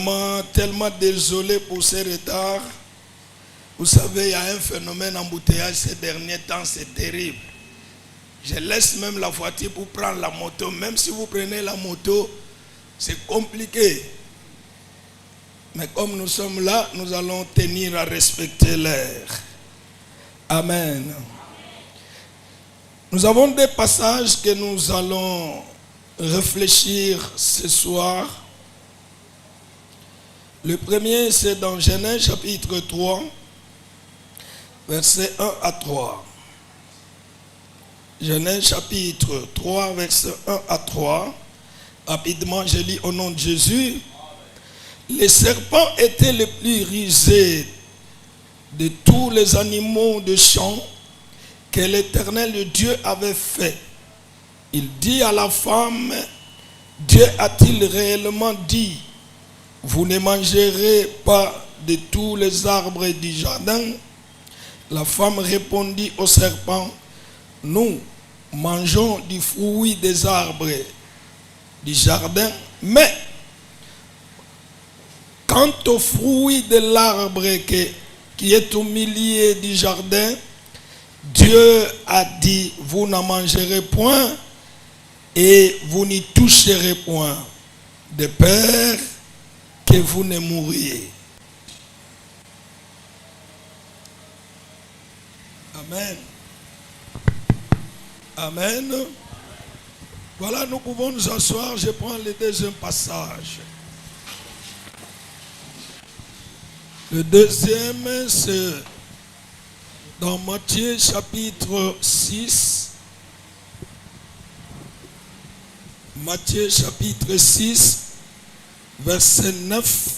Vraiment, tellement désolé pour ce retard. Vous savez, il y a un phénomène embouteillage ces derniers temps, c'est terrible. Je laisse même la voiture pour prendre la moto. Même si vous prenez la moto, c'est compliqué. Mais comme nous sommes là, nous allons tenir à respecter l'heure. Amen. Nous avons des passages que nous allons réfléchir ce soir. Le premier, c'est dans Genèse chapitre 3, versets 1 à 3. Genèse chapitre 3, versets 1 à 3. Rapidement, je lis au nom de Jésus. Les serpents étaient les plus rusés de tous les animaux de champ que l'Éternel Dieu avait fait. Il dit à la femme, Dieu a-t-il réellement dit, vous ne mangerez pas de tous les arbres du jardin? La femme répondit au serpent, nous mangeons du fruit des arbres du jardin, mais quant au fruit de l'arbre qui est au milieu du jardin, Dieu a dit, vous n'en mangerez point et vous n'y toucherez point, de peur que vous ne mouriez. Amen. Amen. Voilà, nous pouvons nous asseoir. Je prends le deuxième passage. Le deuxième, c'est dans Matthieu chapitre 6. Matthieu chapitre 6, verset 9.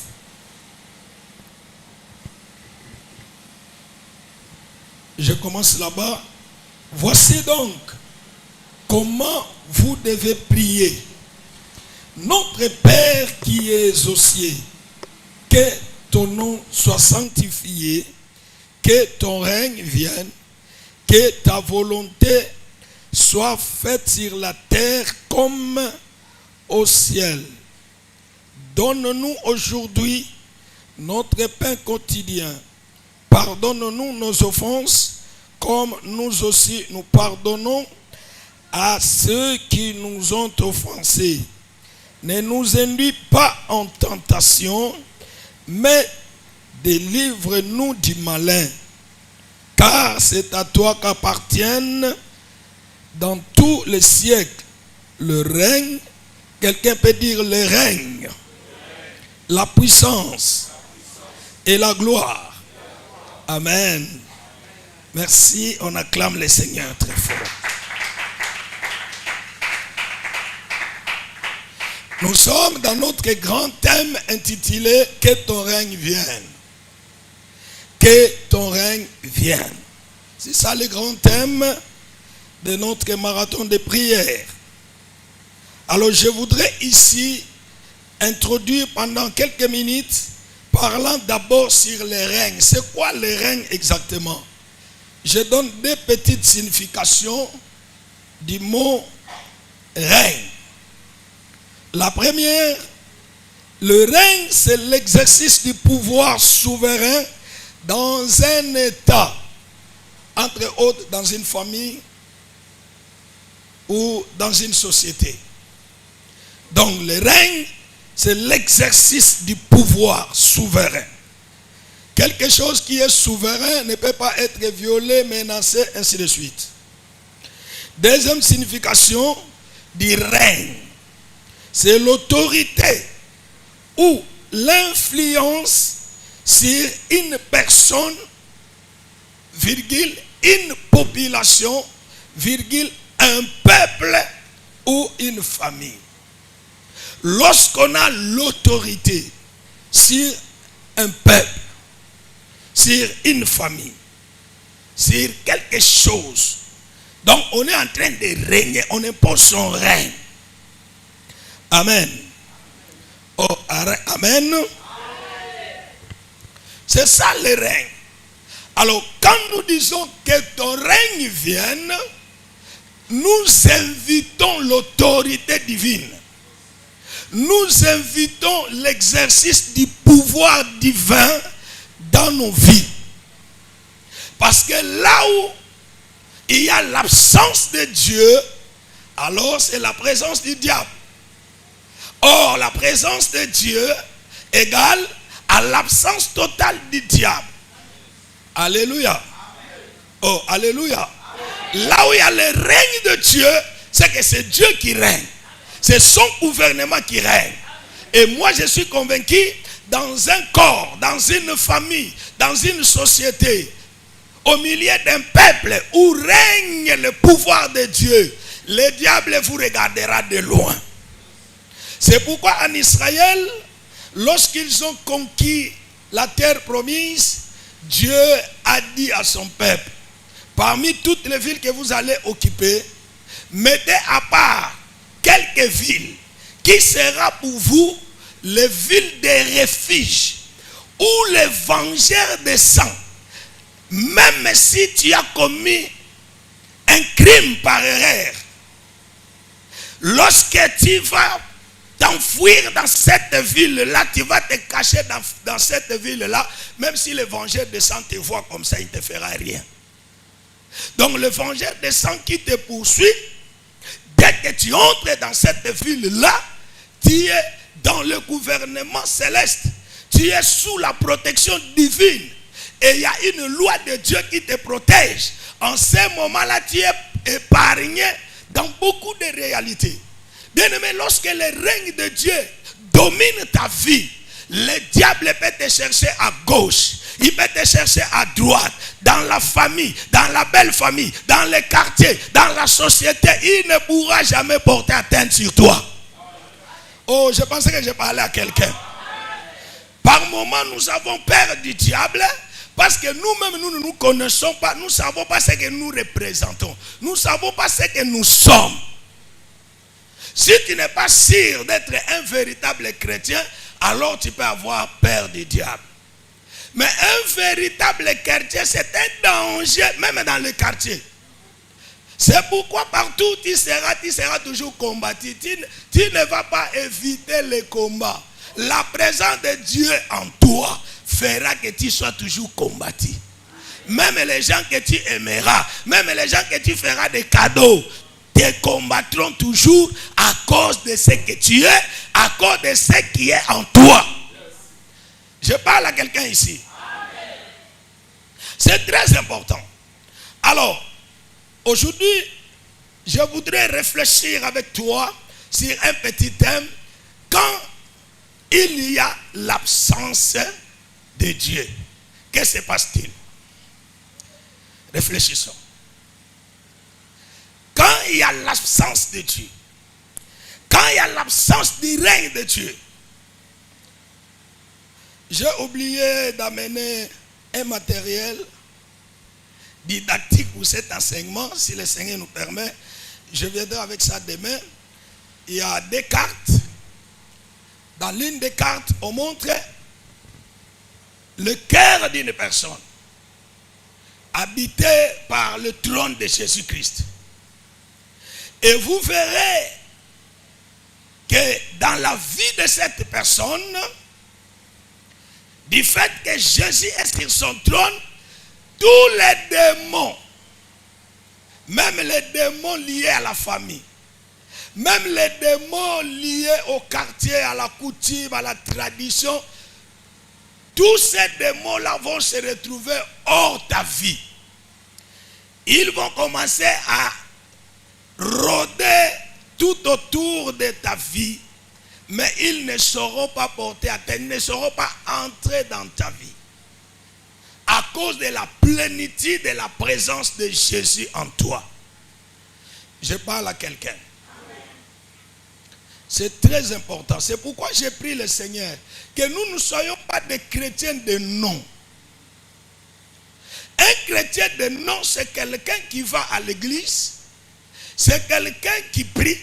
Je commence là-bas. Voici donc comment vous devez prier. Notre Père qui es aux cieux, que ton nom soit sanctifié, que ton règne vienne, que ta volonté soit faite sur la terre comme au ciel. Donne-nous aujourd'hui notre pain quotidien. Pardonne-nous nos offenses, comme nous aussi nous pardonnons à ceux qui nous ont offensés. Ne nous induis pas en tentation, mais délivre-nous du malin. Car c'est à toi qu'appartiennent dans tous les siècles le règne. Quelqu'un peut dire le règne, la puissance et la gloire. Amen. Merci, on acclame le Seigneur très fort. Nous sommes dans notre grand thème intitulé « Que ton règne vienne ». Que ton règne vienne. C'est ça le grand thème de notre marathon de prière. Alors je voudrais ici introduire pendant quelques minutes, parlant d'abord sur le règne. C'est quoi le règne exactement? Je donne deux petites significations du mot règne. La première, le règne, c'est l'exercice du pouvoir souverain dans un État, entre autres dans une famille ou dans une société. Donc le règne, c'est l'exercice du pouvoir souverain. Quelque chose qui est souverain ne peut pas être violé, menacé, ainsi de suite. Deuxième signification du règne, c'est l'autorité ou l'influence sur une personne, virgule, une population, virgule, un peuple ou une famille. Lorsqu'on a l'autorité sur un peuple, sur une famille, sur quelque chose, donc on est en train de régner, on impose son règne. Amen. Oh, amen. C'est ça le règne. Alors quand nous disons que ton règne vienne, nous invitons l'autorité divine. nous invitons l'exercice du pouvoir divin dans nos vies. Parce que là où il y a l'absence de Dieu, alors c'est la présence du diable. Or, la présence de Dieu égale à l'absence totale du diable. Alléluia. Oh, alléluia. Là où il y a le règne de Dieu, c'est que c'est Dieu qui règne. C'est son gouvernement qui règne. Et moi, je suis convaincu, dans un corps, dans une famille, dans une société, au milieu d'un peuple où règne le pouvoir de Dieu, le diable vous regardera de loin. C'est pourquoi en Israël, lorsqu'ils ont conquis la terre promise, Dieu a dit à son peuple, parmi toutes les villes que vous allez occuper, mettez à part quelques villes qui sera pour vous les villes de refuge où les vengeurs descendent. Même si tu as commis un crime par erreur, lorsque tu vas t'enfuir dans cette ville-là, tu vas te cacher dans cette ville-là, même si le vengeur descend te voit comme ça, il ne te fera rien. Donc le vengeur descend qui te poursuit. Dès que tu entres dans cette ville-là, tu es dans le gouvernement céleste. Tu es sous la protection divine. Et il y a une loi de Dieu qui te protège. En ce moment-là, tu es épargné dans beaucoup de réalités. Bien aimé, lorsque le règne de Dieu domine ta vie, le diable peut te chercher à gauche, il peut te chercher à droite, dans la famille, dans la belle famille, dans les quartiers, dans la société. Il ne pourra jamais porter atteinte sur toi. Oh, je pensais que je parlais à quelqu'un. Par moments, nous avons peur du diable parce que nous-mêmes, nous ne nous connaissons pas. Nous ne savons pas ce que nous représentons. Nous ne savons pas ce que nous sommes. Si tu n'es pas sûr d'être un véritable chrétien, alors tu peux avoir peur du diable. Mais un véritable chrétien, c'est un danger, même dans le quartier. C'est pourquoi partout tu seras toujours combattu. Tu ne vas pas éviter les combats. La présence de Dieu en toi fera que tu sois toujours combattu. Même les gens que tu aimeras, même les gens que tu feras des cadeaux, te combattront toujours à cause de ce que tu es, à cause de ce qui est en toi. Je parle à quelqu'un ici. C'est très important. Alors, aujourd'hui, je voudrais réfléchir avec toi sur un petit thème. Quand il y a l'absence de Dieu, que se passe-t-il? Réfléchissons. Quand il y a l'absence de Dieu, quand il y a l'absence du règne de Dieu, j'ai oublié d'amener un matériel didactique pour cet enseignement. Si le Seigneur nous permet, je viendrai avec ça demain. Il y a des cartes. Dans l'une des cartes, on montre le cœur d'une personne habité par le trône de Jésus-Christ. Et vous verrez que dans la vie de cette personne, du fait que Jésus est sur son trône, tous les démons, même les démons liés à la famille, même les démons liés au quartier, à la coutume, à la tradition, tous ces démons-là vont se retrouver hors ta vie. Ils vont commencer à rôder tout autour de ta vie, mais ils ne sauront pas porter atteinte, ils ne sauront pas entrer dans ta vie. À cause de la plénitude de la présence de Jésus en toi. Je parle à quelqu'un. C'est très important. C'est pourquoi j'ai prié le Seigneur que nous ne soyons pas des chrétiens de nom. Un chrétien de nom, c'est quelqu'un qui va à l'église. C'est quelqu'un qui prie.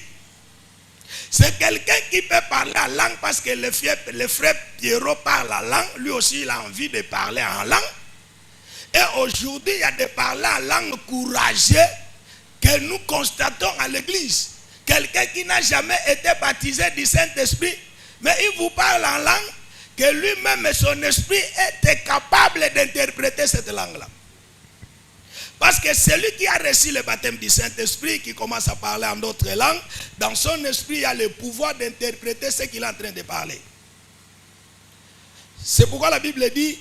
C'est quelqu'un qui peut parler en langue parce que le frère Pierrot parle en langue. Lui aussi, il a envie de parler en langue. Et aujourd'hui, il y a des parlants en langue courageux que nous constatons à l'église. quelqu'un qui n'a jamais été baptisé du Saint-Esprit, mais il vous parle en langue, que lui-même et son esprit étaient capables d'interpréter cette langue-là. Parce que celui qui a reçu le baptême du Saint-Esprit, qui commence à parler en d'autres langues, dans son esprit, il y a le pouvoir d'interpréter ce qu'il est en train de parler. C'est pourquoi la Bible dit,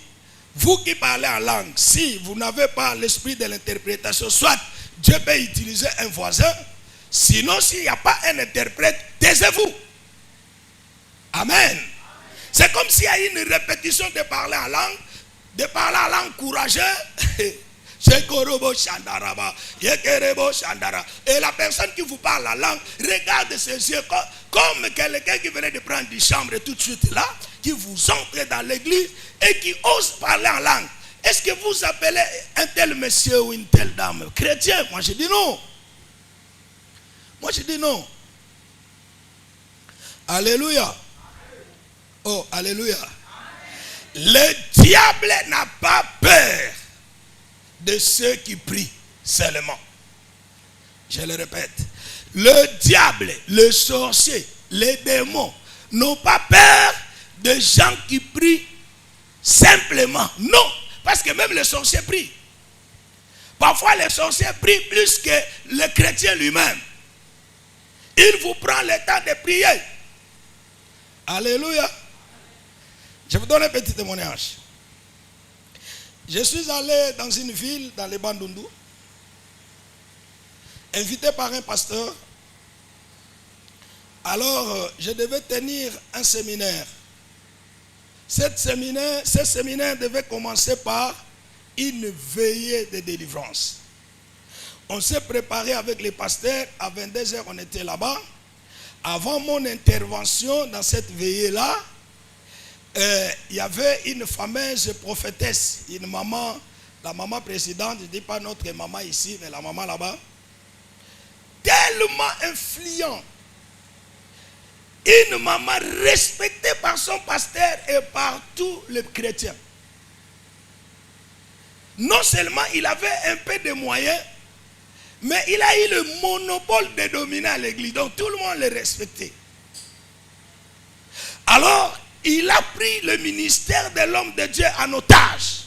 vous qui parlez en langue, si vous n'avez pas l'esprit de l'interprétation, soit Dieu peut utiliser un voisin, sinon s'il n'y a pas un interprète, taisez-vous. Amen. C'est comme s'il y a une répétition de parler en langue courageuse. Et la personne qui vous parle en langue regarde ses yeux comme quelqu'un qui venait de prendre du chambre tout de suite là, qui vous entre dans l'église et qui ose parler en langue. Est-ce que vous appelez un tel monsieur ou une telle dame chrétien? Moi je dis non. Moi je dis non. Alléluia. Oh, alléluia. Le diable n'a pas peur de ceux qui prient seulement. Je le répète. Le diable, le sorcier, les démons n'ont pas peur de gens qui prient simplement. Non, parce que même le sorcier prie. Parfois les sorciers prient plus que le chrétien lui-même. Il vous prend le temps de prier. Alléluia. Je vous donne un petit témoignage. Je suis allé dans une ville, dans les Bandundu, invité par un pasteur. Alors, je devais tenir un séminaire. Ce séminaire devait commencer par une veillée de délivrance. On s'est préparé avec les pasteurs. À 22h, on était là-bas. Avant mon intervention dans cette veillée-là, il y avait une fameuse prophétesse, une maman, la maman présidente, je ne dis pas notre maman ici, mais la maman là-bas, tellement influente. Une maman respectée par son pasteur et par tous les chrétiens. Non seulement il avait un peu de moyens, mais il a eu le monopole de dominer à l'église. Donc tout le monde le respectait. Alors, il a pris le ministère de l'homme de Dieu en otage.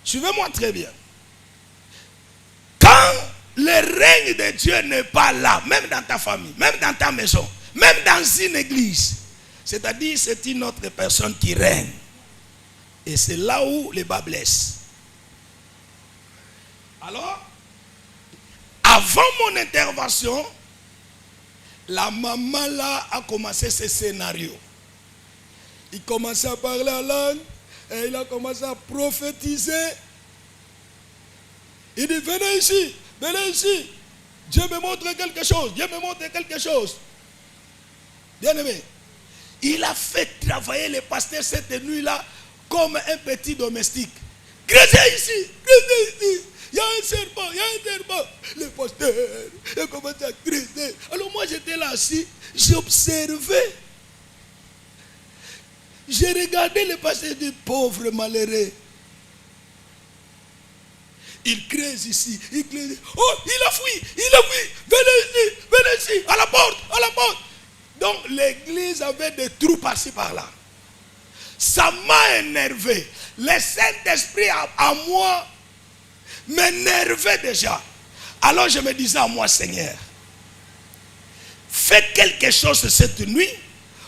Suivez-moi très bien. Quand le règne de Dieu n'est pas là, même dans ta famille, même dans ta maison, même dans une église, c'est-à-dire c'est une autre personne qui règne. Et c'est là où les bas blessent. Alors, avant mon intervention, la maman là a commencé ce scénario. Il commençait à parler en langue et il a commencé à prophétiser. Il dit, venez ici, venez ici. Dieu me montre quelque chose, Dieu me montre quelque chose. Bien aimé, il a fait travailler les pasteurs cette nuit-là comme un petit domestique. Grésez ici, grésez ici. Il y a un serpent, il y a un serpent. Le pasteur, il a commencé à grésser. Alors moi j'étais là assis, j'observais. J'ai regardé le pasteur du pauvre malheureux. Il crée ici, il crée. Oh, il a fui, venez ici, à la porte, à la porte. Donc l'église avait des trous par-ci par-là. Ça m'a énervé. Le Saint-Esprit à moi m'énervait déjà. Alors je me disais à moi, Seigneur, fais quelque chose cette nuit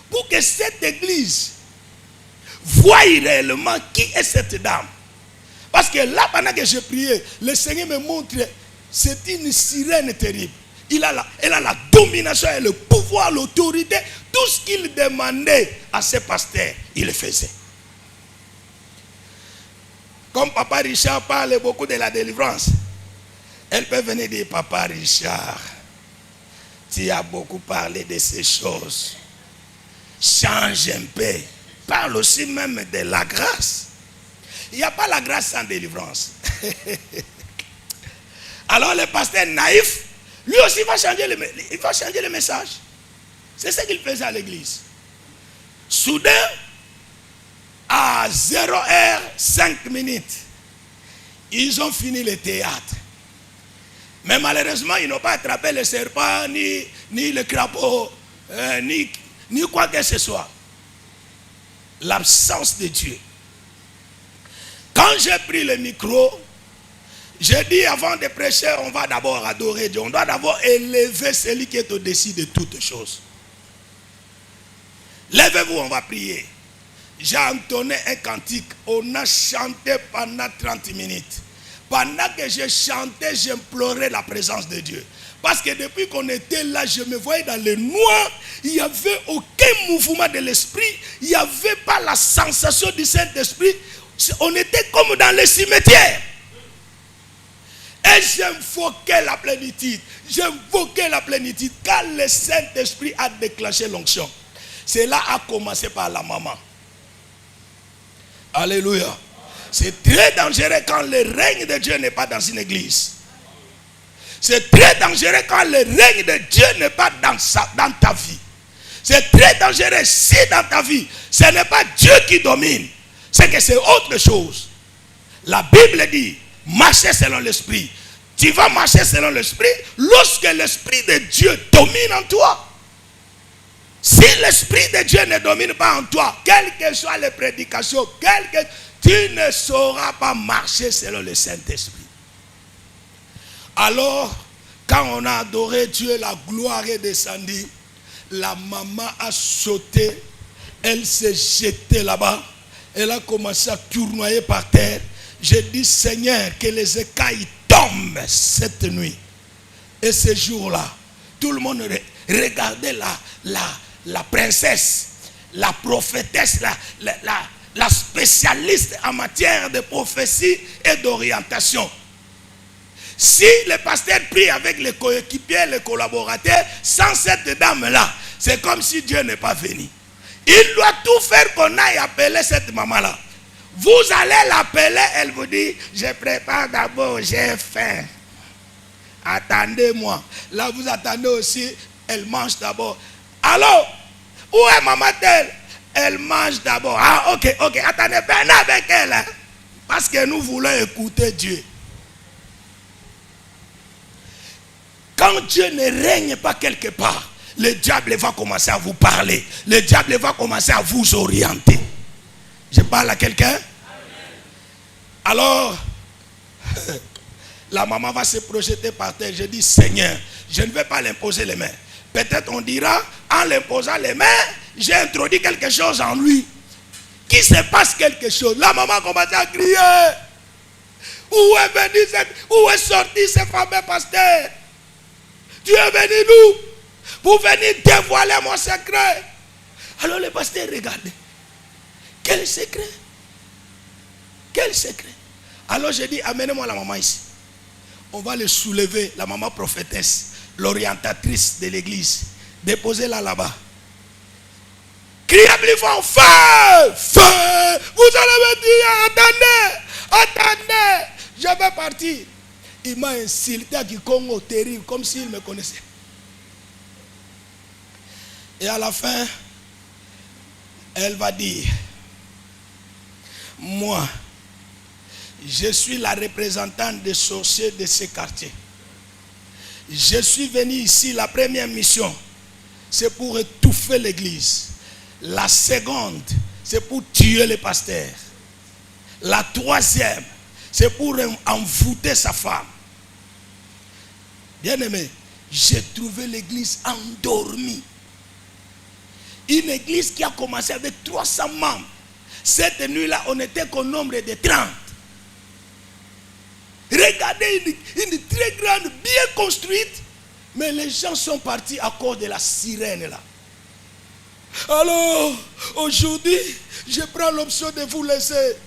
pour que cette église voie réellement qui est cette dame. Parce que là, pendant que je priais, le Seigneur me montre, c'est une sirène terrible. Elle a la domination et le pouvoir, l'autorité. Tout ce qu'il demandait à ses pasteurs, il le faisait. Comme Papa Richard parle beaucoup de la délivrance, elle peut venir dire, Papa Richard, tu as beaucoup parlé de ces choses. Change un peu. Parle aussi même de la grâce. Il n'y a pas la grâce sans délivrance. Alors le pasteur naïf, lui aussi il va changer le message. C'est ce qu'il faisait à l'église. Soudain, à 0h05, ils ont fini le théâtre. Mais malheureusement, ils n'ont pas attrapé le serpent, ni le crapaud, ni quoi que ce soit. L'absence de Dieu. Quand j'ai pris le micro, j'ai dit avant de prêcher, on va d'abord adorer Dieu. On doit d'abord élever celui qui est au-dessus de toutes choses. Lèvez-vous, on va prier. J'ai entonné un cantique. On a chanté pendant 30 minutes. Pendant que je chantais, j'implorais la présence de Dieu. Parce que depuis qu'on était là, je me voyais dans le noir. Il n'y avait aucun mouvement de l'esprit. Il n'y avait pas la sensation du Saint-Esprit. On était comme dans le cimetière. Et j'invoquais la plénitude. J'invoquais la plénitude. Quand le Saint-Esprit a déclenché l'onction, cela a commencé par la maman. Alléluia. C'est très dangereux quand le règne de Dieu n'est pas dans une église. C'est très dangereux quand le règne de Dieu n'est pas dans ta vie. C'est très dangereux si dans ta vie, ce n'est pas Dieu qui domine. C'est que c'est autre chose. La Bible dit, marchez selon l'esprit. Tu vas marcher selon l'esprit lorsque l'esprit de Dieu domine en toi. Si l'esprit de Dieu ne domine pas en toi, quelles que soient les prédications, tu ne sauras pas marcher selon le Saint-Esprit. Alors, quand on a adoré Dieu, la gloire est descendue. La maman a sauté. Elle s'est jetée là-bas. Elle a commencé à tournoyer par terre. J'ai dit, Seigneur, que les écailles tombent cette nuit. Et ce jour-là, tout le monde regardait la princesse, la prophétesse, la spécialiste en matière de prophétie et d'orientation. Si le pasteur prie avec les coéquipiers, les collaborateurs, sans cette dame-là, c'est comme si Dieu n'est pas venu. Il doit tout faire qu'on aille appeler cette maman-là. Vous allez l'appeler, elle vous dit, je prépare d'abord, j'ai faim. Attendez-moi. Là, vous attendez aussi, elle mange d'abord. Alors, où est maman telle? Elle mange d'abord. Ah, ok, attendez, venez avec elle. Hein, parce que nous voulons écouter Dieu. Quand Dieu ne règne pas quelque part, le diable va commencer à vous parler. Le diable va commencer à vous orienter. Je parle à quelqu'un? Alors, la maman va se projeter par terre. Je dis, Seigneur, je ne vais pas l'imposer les mains. Peut-être on dira, en l'imposant les mains, j'ai introduit quelque chose en lui. Qu'il se passe quelque chose. La maman commence à crier. Où est sorti ce fameux pasteur? Tu es venu nous pour venir dévoiler mon secret. Alors le pasteur regardait. Quel secret? Quel secret? Alors j'ai dit, amenez-moi la maman ici. On va le soulever, la maman prophétesse, l'orientatrice de l'église. Déposez-la là-bas. Criez plus fort, feu! Feu! Vous allez me dire, attendez! Je vais partir. Il m'a insulté à Kikongo terrible, comme s'il me connaissait. Et à la fin, elle va dire, moi, je suis la représentante des sorciers de ce quartier. Je suis venu ici, la première mission, c'est pour étouffer l'église. La seconde, c'est pour tuer les pasteurs. La troisième, c'est pour envoûter sa femme. Bien aimé, j'ai trouvé l'église endormie. Une église qui a commencé avec 300 membres. Cette nuit-là, on n'était qu'au nombre de 30. Regardez, une très grande, bien construite. Mais les gens sont partis à cause de la sirène là. Alors, aujourd'hui, je prends l'option de vous laisser.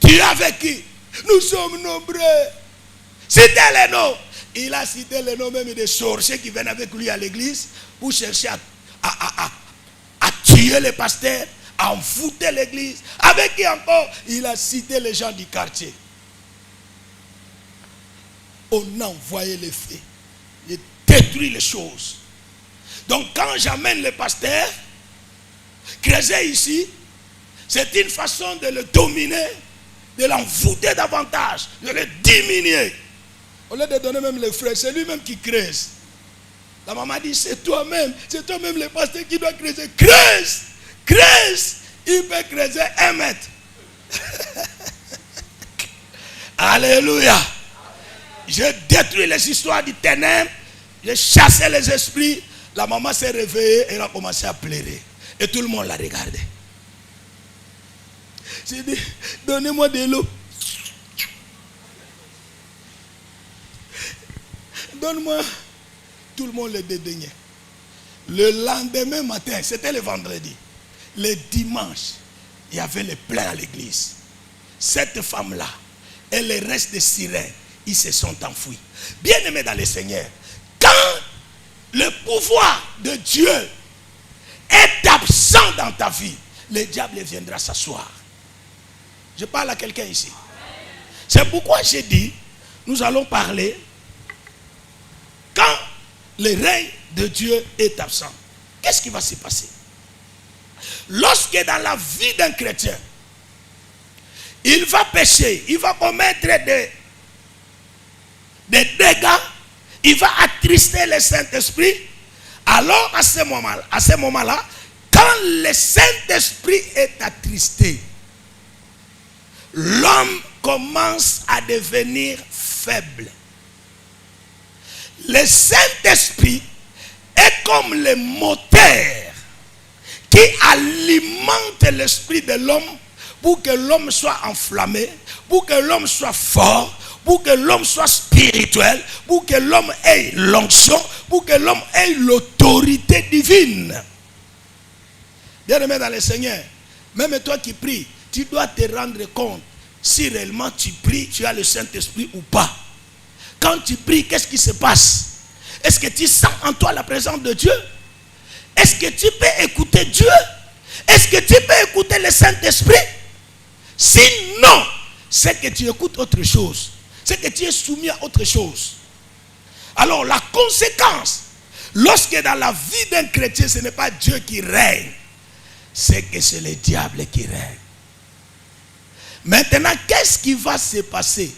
Tu es avec qui? Nous sommes nombreux. Citez les noms. Il a cité les noms même des sorciers qui viennent avec lui à l'église pour chercher à tuer les pasteurs, à envoûter l'église. Avec qui encore? Il a cité les gens du quartier. On a envoyé les faits. Il détruit les choses. Donc quand j'amène le pasteur, creuser ici, c'est une façon de le dominer, de l'envoûter davantage, de le diminuer. Au lieu de donner même les frères, c'est lui-même qui creuse. La maman dit, c'est toi-même le pasteur qui doit creuser. Creuse. Il peut creuser 1 mètre. Alléluia. Je détruis les histoires du ténèbre. J'ai chassé les esprits. La maman s'est réveillée et elle a commencé à pleurer. Et tout le monde l'a regardé. J'ai dit, donnez-moi de l'eau. Donne-moi. Tout le monde le dédaignait. Le lendemain matin, c'était le vendredi. Le dimanche, il y avait le plein à l'église. Cette femme-là et le reste des sirènes, ils se sont enfouis. Bien-aimés dans le Seigneur, quand le pouvoir de Dieu est absent dans ta vie, le diable viendra s'asseoir. Je parle à quelqu'un ici. C'est pourquoi j'ai dit, nous allons parler quand le règne de Dieu est absent. Qu'est-ce qui va se passer? Lorsque dans la vie d'un chrétien, il va pécher, il va commettre des dégâts, il va attrister le Saint-Esprit, alors à ce moment-là, quand le Saint-Esprit est attristé, l'homme commence à devenir faible. Le Saint-Esprit est comme le moteur qui alimente l'esprit de l'homme pour que l'homme soit enflammé, pour que l'homme soit fort, pour que l'homme soit spirituel, pour que l'homme ait l'onction, pour que l'homme ait l'autorité divine. Bien-aimé dans le Seigneur, même toi qui pries, tu dois te rendre compte si réellement tu pries, tu as le Saint-Esprit ou pas. Quand tu pries, qu'est-ce qui se passe? Est-ce que tu sens en toi la présence de Dieu? Est-ce que tu peux écouter Dieu? Est-ce que tu peux écouter le Saint-Esprit? Sinon, c'est que tu écoutes autre chose. C'est que tu es soumis à autre chose. Alors la conséquence, lorsque dans la vie d'un chrétien, ce n'est pas Dieu qui règne, c'est que c'est le diable qui règne. Maintenant, qu'est-ce qui va se passer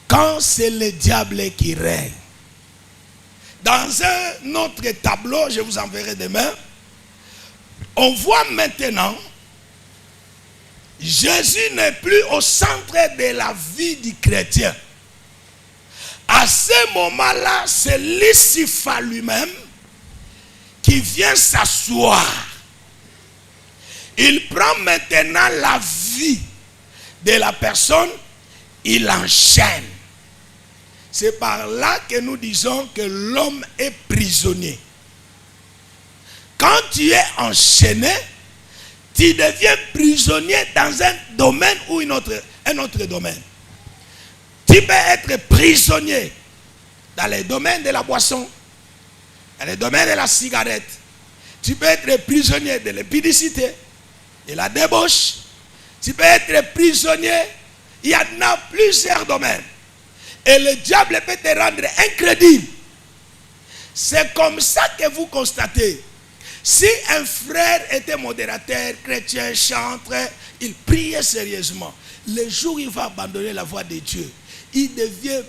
quand c'est le diable qui règne? Dans un autre tableau, je vous enverrai demain, on voit maintenant, Jésus n'est plus au centre de la vie du chrétien. À ce moment-là, c'est Lucifer lui-même qui vient s'asseoir. Il prend maintenant la vie de la personne, il enchaîne. C'est par là que nous disons que l'homme est prisonnier. Quand tu es enchaîné, tu deviens prisonnier dans un domaine ou un autre domaine. Tu peux être prisonnier dans le domaine de la boisson, dans le domaine de la cigarette. Tu peux être prisonnier de l'épidicité, de la débauche. Tu peux être prisonnier. Il y en a plusieurs domaines. Et le diable peut te rendre incrédule. C'est comme ça que vous constatez. Si un frère était modérateur, chrétien, chanteur, il priait sérieusement. Le jour où il va abandonner la voie de Dieu, il devient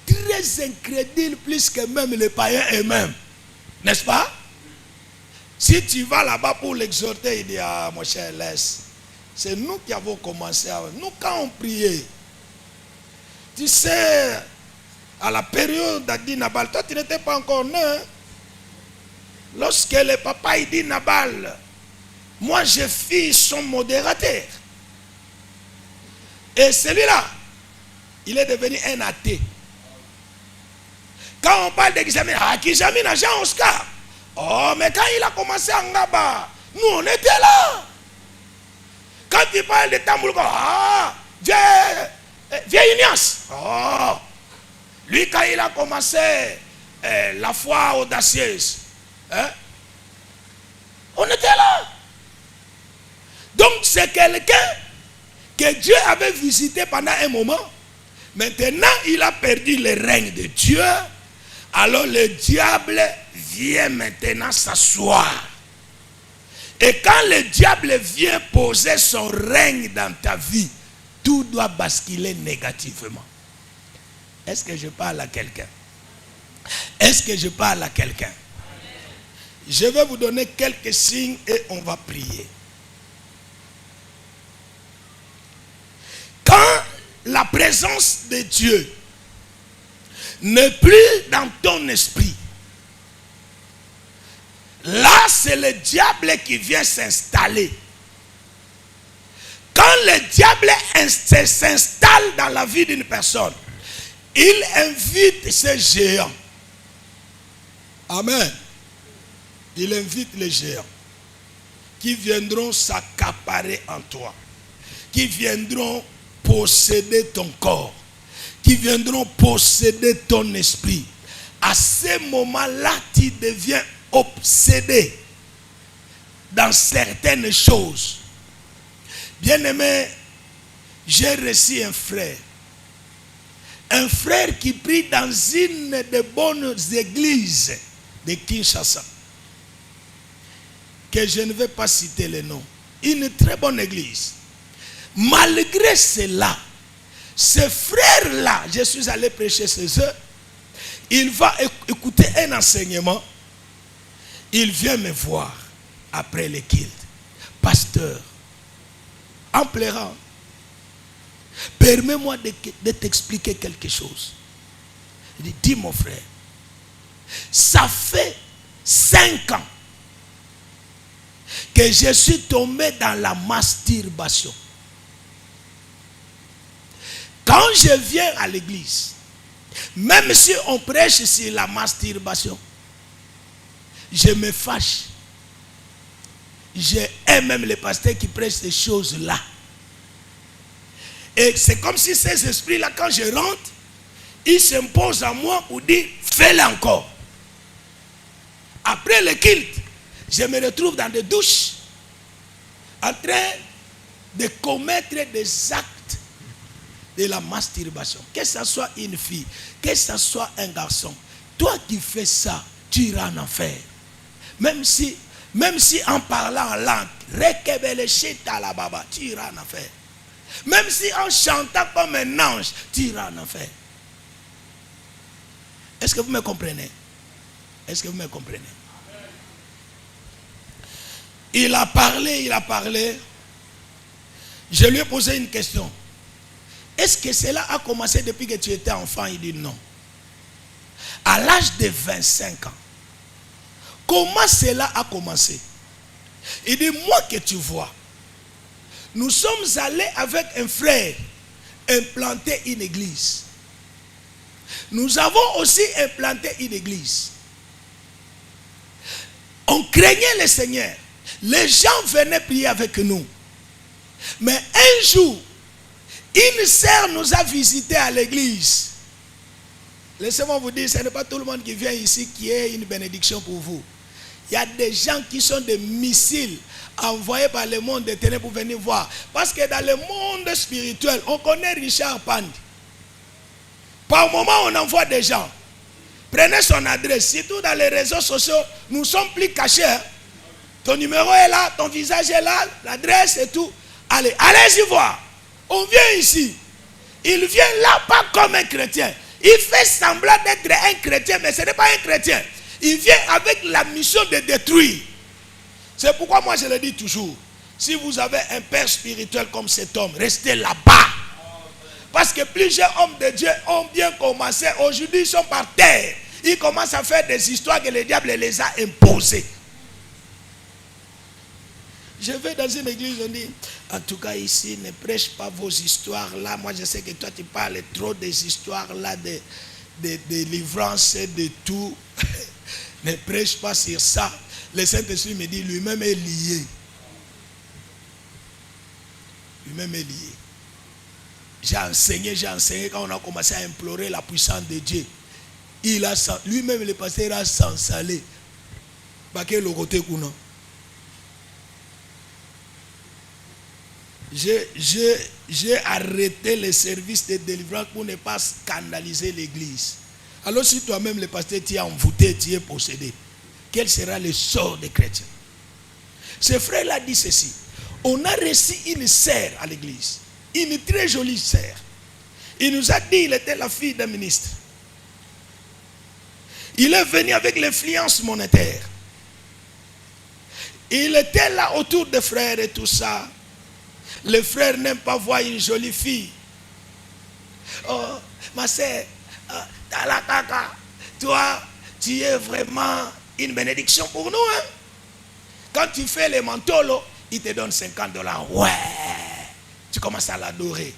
très incrédule, plus que même les païens eux-mêmes. N'est-ce pas? Si tu vas là-bas pour l'exhorter, il dit, ah mon cher, laisse. C'est nous qui avons commencé. Nous, quand on priait, tu sais, à la période d'Adi Nabal, toi tu n'étais pas encore né. Hein? Lorsque le papa il dit Nabal, moi je fis son modérateur. Et celui-là, il est devenu un athée. Quand on parle d'examen, Kizami n'a jamais Oscar. Oh, mais quand il a commencé à Ngaba, nous on était là. Quand il parle de Tamboulko, vieille Ignace. Oh, lui quand il a commencé la foi audacieuse, hein, on était là. Donc c'est quelqu'un que Dieu avait visité pendant un moment. Maintenant il a perdu le règne de Dieu. Alors le diable vient maintenant s'asseoir. Et quand le diable vient poser son règne dans ta vie, tout doit basculer négativement. Est-ce que je parle à quelqu'un? Est-ce que je parle à quelqu'un? Je vais vous donner quelques signes et on va prier. Quand la présence de Dieu n'est plus dans ton esprit, là c'est le diable qui vient s'installer. Quand le diable s'installe dans la vie d'une personne, il invite ces géants. Amen. Il invite les géants qui viendront s'accaparer en toi, qui viendront posséder ton corps, qui viendront posséder ton esprit. À ce moment-là, tu deviens obsédé dans certaines choses. Bien-aimé, j'ai reçu un frère qui prie dans une des bonnes églises de Kinshasa, que je ne vais pas citer le nom, une très bonne église. Malgré cela, ce frère-là, je suis allé prêcher chez eux, il va écouter un enseignement, il vient me voir après le culte. Pasteur, en pleurant, permets-moi de t'expliquer quelque chose. Il dit, dis mon frère, ça fait 5 ans que je suis tombé dans la masturbation. Quand je viens à l'église, même si on prêche sur la masturbation, je me fâche. J'aime même les pasteurs qui prêchent ces choses-là. Et c'est comme si ces esprits-là, quand je rentre, ils s'imposent à moi pour dire, fais-le encore. Après le culte, je me retrouve dans des douches, en train de commettre des actes de la masturbation. Que ce soit une fille, que ce soit un garçon, toi qui fais ça, tu iras en enfer. Même si en parlant en langue, tu iras en enfer. Même si en chantant comme un ange, tu iras en enfer. Est-ce que vous me comprenez? Est-ce que vous me comprenez? Il a parlé. Je lui ai posé une question. Est-ce que cela a commencé depuis que tu étais enfant? Il dit non. À l'âge de 25 ans. Comment cela a commencé? Il dit, moi que tu vois, nous sommes allés avec un frère implanter une église. Nous avons aussi implanté une église. On craignait le Seigneur. Les gens venaient prier avec nous. Mais un jour, une sœur nous a visités à l'église. Laissez-moi vous dire, ce n'est pas tout le monde qui vient ici qui est une bénédiction pour vous. Il y a des gens qui sont des missiles envoyés par le monde des ténèbres pour venir voir. Parce que dans le monde spirituel, on connaît Richard Pandi. Par moment, on envoie des gens. Prenez son adresse. Surtout dans les réseaux sociaux, nous sommes plus cachés. Hein? Ton numéro est là, ton visage est là, l'adresse et tout. Allez-y voir. On vient ici. Il vient là pas comme un chrétien. Il fait semblant d'être un chrétien, mais ce n'est pas un chrétien. Il vient avec la mission de détruire. C'est pourquoi moi je le dis toujours. Si vous avez un père spirituel comme cet homme, restez là-bas. Parce que plusieurs hommes de Dieu ont bien commencé. Aujourd'hui, ils sont par terre. Ils commencent à faire des histoires que le diable les a imposées. Je vais dans une église, on dit, en tout cas ici, ne prêche pas vos histoires là. Moi je sais que toi tu parles trop des histoires là, de délivrance et de tout. Ne prêche pas sur ça. Le Saint-Esprit me dit, lui-même est lié. Lui-même est lié. J'ai enseigné quand on a commencé à implorer la puissance de Dieu. Lui-même, le pasteur a s'ensalé. J'ai arrêté les services de délivrance pour ne pas scandaliser l'église. Alors si toi-même, le pasteur, tu es envoûté, tu es possédé, quel sera le sort des chrétiens? Ce frère-là dit ceci. On a reçu une sœur à l'église. Une très jolie sœur. Il nous a dit qu'il était la fille d'un ministre. Il est venu avec l'influence monétaire. Il était là autour des frères et tout ça. Les frères n'aiment pas voir une jolie fille. Oh, ma sœur, toi, tu es vraiment une bénédiction pour nous. Hein? Quand tu fais les manteaux, il te donne $50. Ouais, tu commences à l'adorer.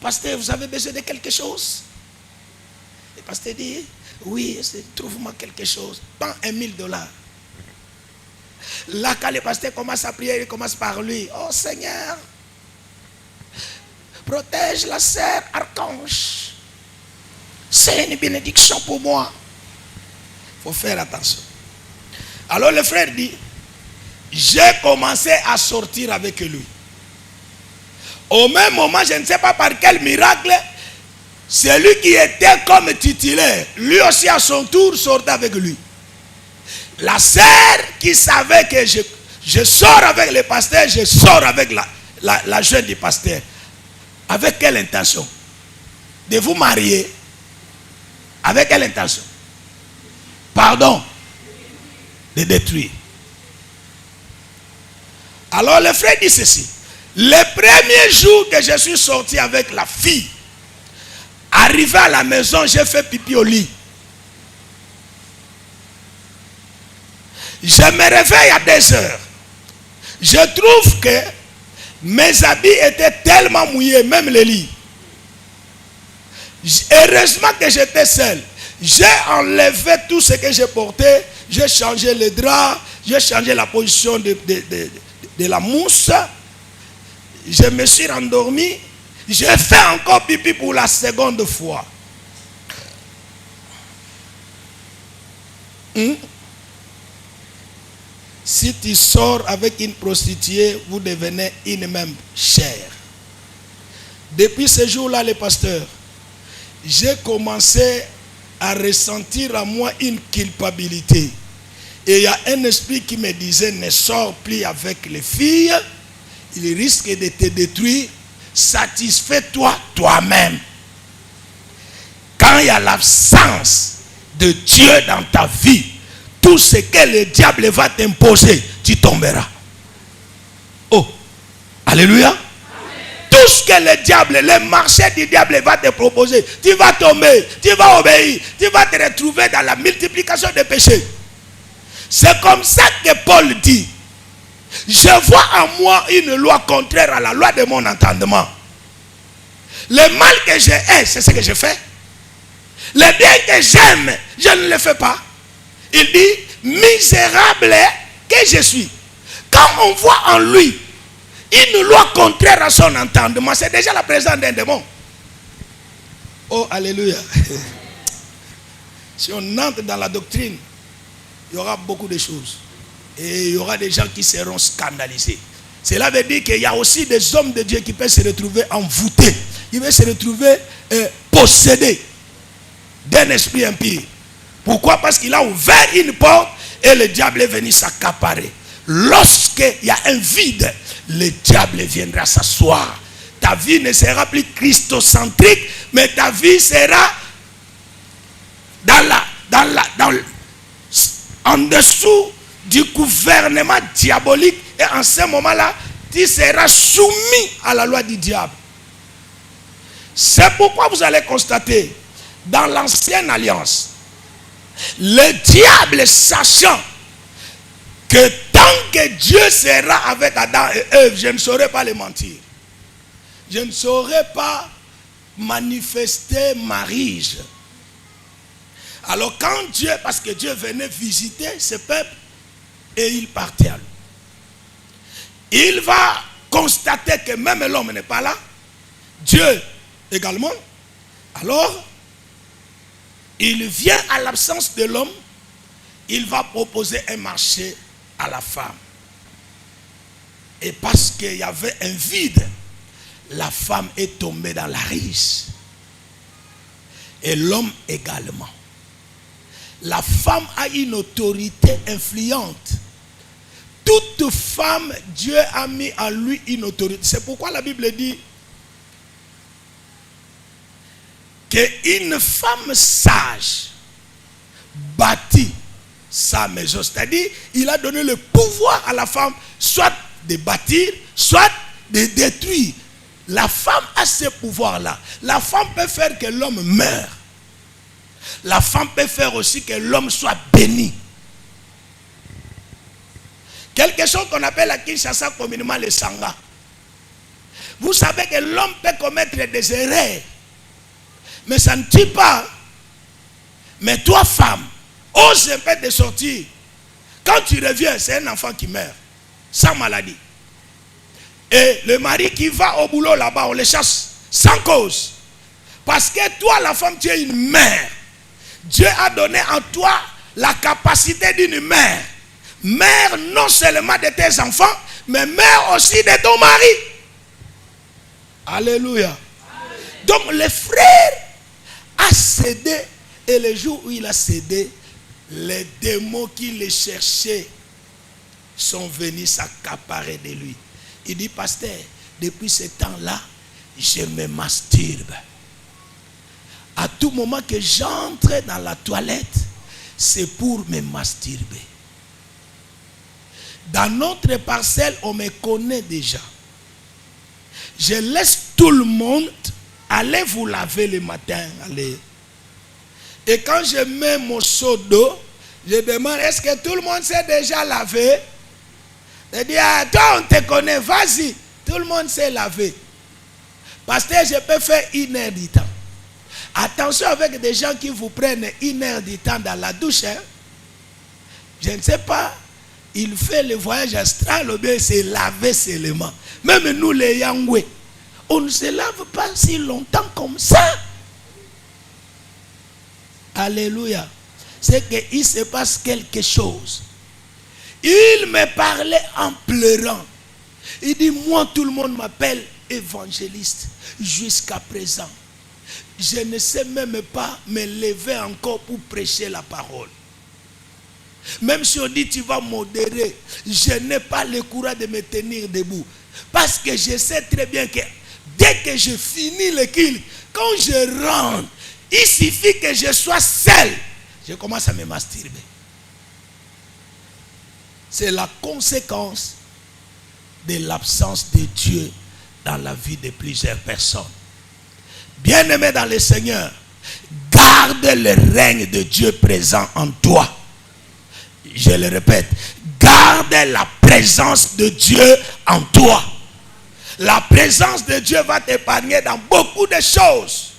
Pasteur, vous avez besoin de quelque chose? Le pasteur dit, oui, trouve-moi quelque chose. Prends $1000. Là, quand le pasteur commence à prier, il commence par lui. Oh Seigneur, protège la sœur Archange. C'est une bénédiction pour moi. Il faut faire attention. Alors le frère dit, j'ai commencé à sortir avec lui. Au même moment, je ne sais pas par quel miracle, celui qui était comme titulaire, lui aussi à son tour sortait avec lui. La sœur qui savait que je sors avec le pasteur, je sors avec la jeune du pasteur. Avec quelle intention? De vous marier. Avec quelle intention? Pardon. De détruire. Alors le frère dit ceci. Le premier jour que je suis sorti avec la fille, arrivé à la maison, j'ai fait pipi au lit. Je me réveille à 2 heures. Je trouve que mes habits étaient tellement mouillés, même le lit. Heureusement que j'étais seul. J'ai enlevé tout ce que j'ai porté. J'ai changé les draps. J'ai changé la position de la mousse. Je me suis endormi. J'ai fait encore pipi pour la seconde fois. Si tu sors avec une prostituée, vous devenez une même chair. Depuis ce jour-là, le pasteur, j'ai commencé à ressentir à moi une culpabilité. Et il y a un esprit qui me disait, ne sors plus avec les filles, il risque de te détruire, satisfais-toi toi-même. Quand il y a l'absence de Dieu dans ta vie, tout ce que le diable va t'imposer, tu tomberas. Oh, alléluia. Amen. Tout ce que le diable, le marché du diable va te proposer, tu vas tomber, tu vas obéir, tu vas te retrouver dans la multiplication des péchés. C'est comme ça que Paul dit, je vois en moi une loi contraire à la loi de mon entendement. Le mal que je hais, c'est ce que je fais. Le bien que j'aime, je ne le fais pas. Il dit, misérable que je suis. Quand on voit en lui une loi contraire à son entendement, c'est déjà la présence d'un démon. Oh, alléluia. Si on entre dans la doctrine, il y aura beaucoup de choses. Et il y aura des gens qui seront scandalisés. Cela veut dire qu'il y a aussi des hommes de Dieu qui peuvent se retrouver envoûtés. Ils peuvent se retrouver possédés d'un esprit impie. Pourquoi? Parce qu'il a ouvert une porte et le diable est venu s'accaparer. Lorsqu'il y a un vide, le diable viendra s'asseoir. Ta vie ne sera plus christocentrique, mais ta vie sera en dessous du gouvernement diabolique. Et en ce moment-là, tu seras soumis à la loi du diable. C'est pourquoi vous allez constater, dans l'ancienne alliance, le diable, sachant que tant que Dieu sera avec Adam et Ève, je ne saurais pas les mentir. Je ne saurais pas manifester ma rige. Alors quand Dieu, parce que Dieu venait visiter ce peuple et il partait à lui, il va constater que même l'homme n'est pas là, Dieu également. Alors il vient à l'absence de l'homme, il va proposer un marché à la femme. Et parce qu'il y avait un vide, la femme est tombée dans la riche. Et l'homme également. La femme a une autorité influente. Toute femme, Dieu a mis en lui une autorité. C'est pourquoi la Bible dit, qu'une femme sage bâtit sa maison. C'est-à-dire, il a donné le pouvoir à la femme, soit de bâtir, soit de détruire. La femme a ce pouvoir-là. La femme peut faire que l'homme meure. La femme peut faire aussi que l'homme soit béni. Quelque chose qu'on appelle à Kinshasa communément le sanga. Vous savez que l'homme peut commettre des erreurs, mais ça ne tue pas. Mais toi, femme, ose un peu de sortir. Quand tu reviens, c'est un enfant qui meurt, sans maladie. Et le mari qui va au boulot là-bas, on le chasse, sans cause. Parce que toi, la femme, tu es une mère. Dieu a donné en toi la capacité d'une mère. Mère non seulement de tes enfants, mais mère aussi de ton mari. Alléluia. Donc le frère a cédé, et le jour où il a cédé, les démons qui le cherchaient sont venus s'accaparer de lui. Il dit, pasteur, depuis ce temps-là, je me masturbe. À tout moment que j'entre dans la toilette, c'est pour me masturber. Dans notre parcelle, on me connaît déjà. Je laisse tout le monde aller vous laver le matin. Allez. Et quand je mets mon seau d'eau, je demande, est-ce que tout le monde s'est déjà lavé? Je dis, ah, toi on te connaît, vas-y. Tout le monde s'est lavé. Parce que je peux faire 1 heure du temps. Attention avec des gens qui vous prennent 1 heure du temps dans la douche. Hein. Je ne sais pas. Il fait le voyage astral ou bien il s'est lavé seulement. Même nous les Yangwé, on ne se lave pas si longtemps comme ça. Alléluia. C'est qu'il se passe quelque chose. Il me parlait en pleurant. Il dit, moi tout le monde m'appelle évangéliste jusqu'à présent. Je ne sais même pas me lever encore pour prêcher la parole. Même si on dit tu vas modérer, je n'ai pas le courage de me tenir debout. Parce que je sais très bien que dès que je finis le culte, quand je rentre, il suffit que je sois seul, je commence à me masturber. C'est la conséquence de l'absence de Dieu dans la vie de plusieurs personnes. Bien-aimé dans le Seigneur, garde le règne de Dieu présent en toi. Je le répète, garde la présence de Dieu en toi. La présence de Dieu va t'épargner dans beaucoup de choses.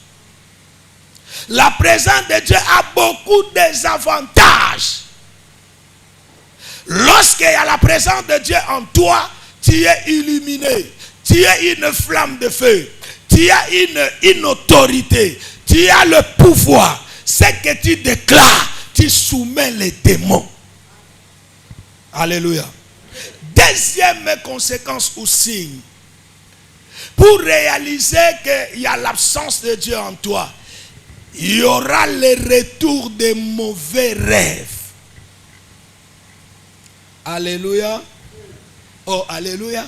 La présence de Dieu a beaucoup d'avantages. Lorsqu'il y a la présence de Dieu en toi, tu es illuminé. Tu es une flamme de feu. Tu as une autorité. Tu as le pouvoir. Ce que tu déclares, tu soumets les démons. Alléluia. Deuxième conséquence ou signe. Pour réaliser qu'il y a l'absence de Dieu en toi, il y aura le retour des mauvais rêves. Alléluia. Oh, alléluia.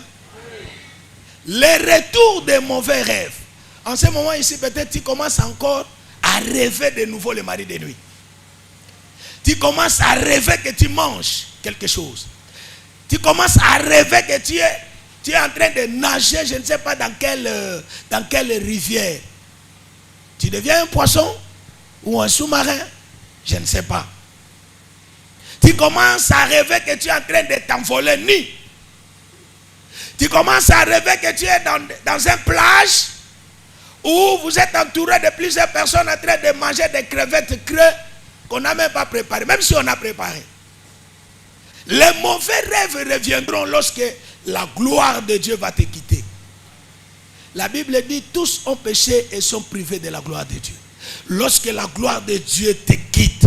Le retour des mauvais rêves. En ce moment ici, peut-être tu commences encore à rêver de nouveau le mari de nuit. Tu commences à rêver que tu manges quelque chose. Tu commences à rêver que tu es en train de nager, je ne sais pas dans quelle rivière. Tu deviens un poisson ou un sous-marin, je ne sais pas. Tu commences à rêver que tu es en train de t'envoler nu. Tu commences à rêver que tu es dans une plage où vous êtes entouré de plusieurs personnes en train de manger des crevettes creuses qu'on n'a même pas préparées, même si on a préparé. Les mauvais rêves reviendront lorsque la gloire de Dieu va te quitter. La Bible dit, tous ont péché et sont privés de la gloire de Dieu. Lorsque la gloire de Dieu te quitte,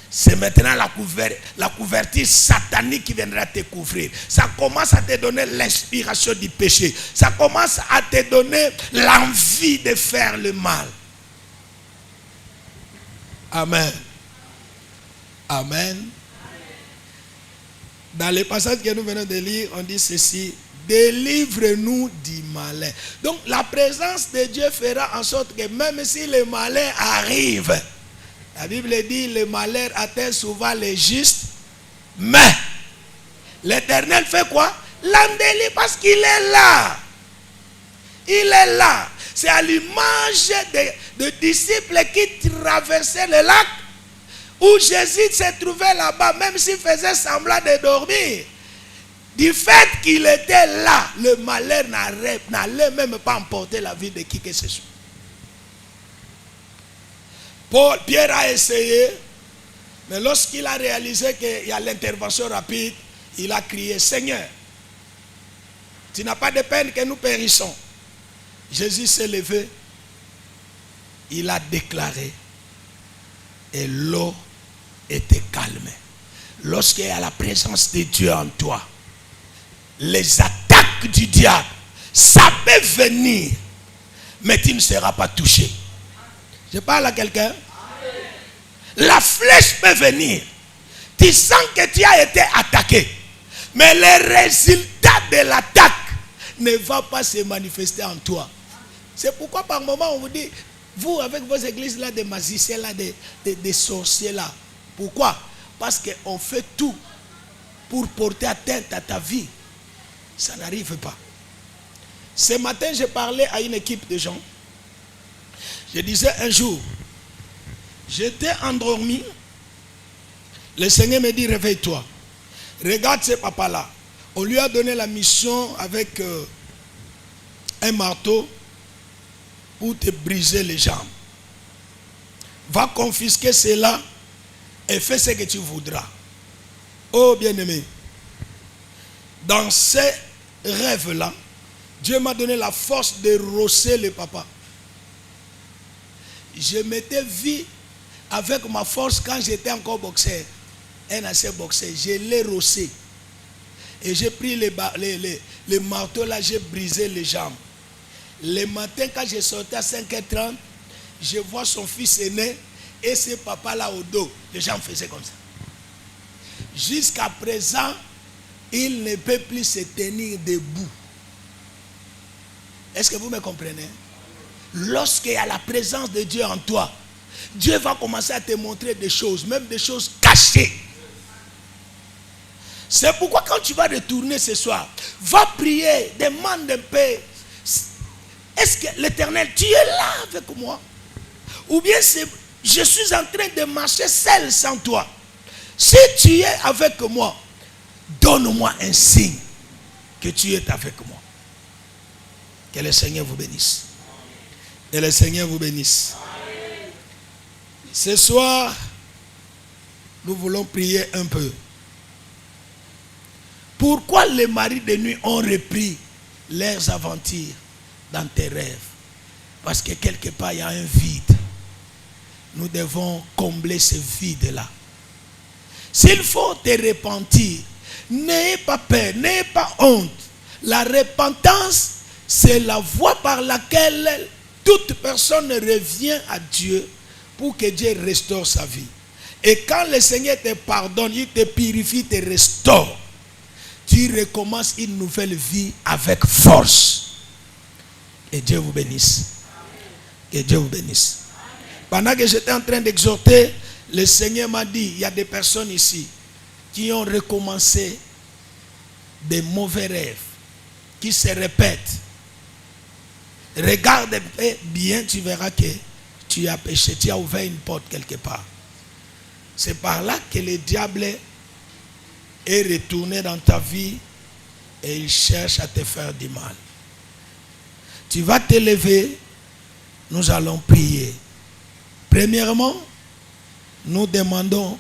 c'est maintenant la couverture satanique qui viendra te couvrir. Ça commence à te donner l'inspiration du péché. Ça commence à te donner l'envie de faire le mal. Amen. Amen. Dans les passages que nous venons de lire, on dit ceci. délivre-nous du malin. Donc la présence de Dieu fera en sorte que même si le malin arrive, la Bible dit le malheur atteint souvent les justes, mais l'Éternel fait quoi? L'endélivre parce qu'il est là. Il est là. C'est à l'image de disciples qui traversaient le lac, où Jésus se trouvait là-bas, même s'il faisait semblant de dormir. Du fait qu'il était là, le malheur n'allait même pas emporter la vie de qui que ce soit. Pierre a essayé, mais lorsqu'il a réalisé qu'il y a l'intervention rapide, il a crié: Seigneur, tu n'as pas de peine que nous périssons. Jésus s'est levé, il a déclaré, et l'eau était calme. Lorsqu'il y a la présence de Dieu en toi, les attaques du diable, ça peut venir, mais tu ne seras pas touché. Je parle à quelqu'un. La flèche peut venir. Tu sens que tu as été attaqué, mais le résultat de l'attaque ne va pas se manifester en toi. C'est pourquoi par moment on vous dit, vous avec vos églises là, des magiciens là, des sorciers là. Pourquoi? Parce qu'on fait tout pour porter atteinte à ta vie. Ça n'arrive pas. Ce matin, je parlais à une équipe de gens. Je disais un jour, j'étais endormi. Le Seigneur me dit: réveille-toi. Regarde ce papa-là. On lui a donné la mission avec un marteau pour te briser les jambes. Va confisquer cela et fais ce que tu voudras. Oh bien-aimé, dans ces rêves-là, Dieu m'a donné la force de rosser le papa. Je m'étais vu avec ma force quand j'étais encore boxeur, un ancien boxeur. Je l'ai rossé. Et j'ai pris les marteaux là, j'ai brisé les jambes. Le matin, quand je sortais à 5h30, je vois son fils aîné et ce papa là au dos. Les gens faisaient comme ça. Jusqu'à présent, il ne peut plus se tenir debout. Est-ce que vous me comprenez? Lorsqu'il y a la présence de Dieu en toi, Dieu va commencer à te montrer des choses, même des choses cachées. C'est pourquoi quand tu vas retourner ce soir, va prier, demande un peu. Est-ce que l'Éternel, tu es là avec moi? Ou bien je suis en train de marcher seul sans toi. Si tu es avec moi, donne-moi un signe que tu es avec moi. Que le Seigneur vous bénisse. Que le Seigneur vous bénisse. Ce soir, nous voulons prier un peu. Pourquoi les maris de nuit ont repris leurs aventures dans tes rêves? Parce que quelque part, il y a un vide. Nous devons combler ce vide-là. S'il faut te repentir, n'ayez pas peur, n'ayez pas honte. La repentance, c'est la voie par laquelle toute personne revient à Dieu pour que Dieu restaure sa vie. Et quand le Seigneur te pardonne, il te purifie, te restaure, tu recommences une nouvelle vie avec force. Que Dieu vous bénisse. Que Dieu vous bénisse. Pendant que j'étais en train d'exhorter, le Seigneur m'a dit, il y a des personnes ici qui ont recommencé des mauvais rêves, qui se répètent. Regarde bien, tu verras que tu as péché, tu as ouvert une porte quelque part. C'est par là que le diable est retourné dans ta vie et il cherche à te faire du mal. Tu vas te lever, nous allons prier. Premièrement, nous demandons